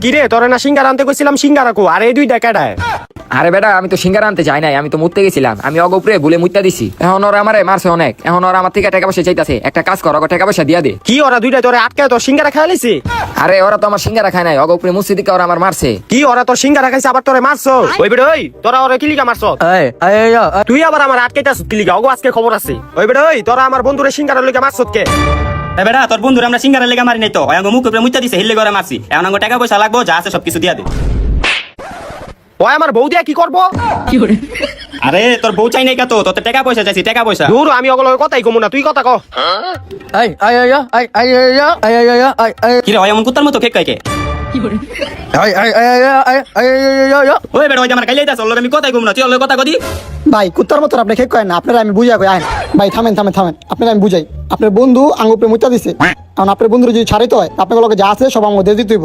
কিরে তোরে না সিঙ্গারা আনতে কইছিলাম সিঙ্গারা কো আর এই দুইটা কেডায়? আরে বেটা আমি তো সিঙ্গারা আনতে যাই নাই, আমি তো মুততে গেছিলাম। আমি অগ উপরে ভুলে মুতটা দিছি। এখন ওরা আমারে মারছে অনেক। এখন ওরা আমার থেকে টাকা পয়সা চাইতাছে। একটা কাজ কর, ওকে টাকা পয়সা দিয়া দে। কি ওরা দুইটা তোরে আটকায় তোর সিঙ্গারা খাই লাইছে? আরে ওরা তো আমার সিঙ্গারা খায় নাই, অগ উপরে মুসি দিকে ওরা আমার মারছে। কি ওরা তোর সিঙ্গারা খাইছে আবার তোরে মারছো? ওই বেটা ওই তোরা ওরে কি লিগা মারছো? তুই আবার আমার আটকাইতাছ কি লিগা? ওগো আজকে খবর আছে। ওই বেটা ওই তোরা আমার বন্ধুরে সিঙ্গারা লিগা মারছত কে? বেটা তোর বন্ধুরা আমরা সিঙ্গারের লেগে মারি নাই তো, ওই মুখ উপরে মুইতা দিছে, হিল্লে করে মারছি। এখন আমাকে টাকা পয়সা লাগবো, যা আছে সবকিছু দিয়া দে। ওই আমার বউ দিয়া কি করবো? আরে তোর বউ চাই নাই তো, তোর টাকা পয়সা চাইছি, টাকা পয়সা। দূর আমি ওগুলো কথাই কমু না, তুই কথা ক। কি রে এমন কুত্তার মতো কেক কে? ওই বেটা ওই যে আমার গাইলে যাচ্ছে, ওর আমি কথাই কম না, তুই ওর কথা কদি। ভাই কুত্তার মতো আপনি খেক করেন না, আপনারা আমি বুঝা কই আইন। ভাই থামেন থামেন থামেন, আপনারা আমি বুঝাই। আপনার বন্ধু আঙ্গুপে মুচা দিছে, কারণ আপনার বন্ধুর যদি ছাড়িতে হয় আপনার লগে যা আছে সব আমার দিয়ে দিতে হইব।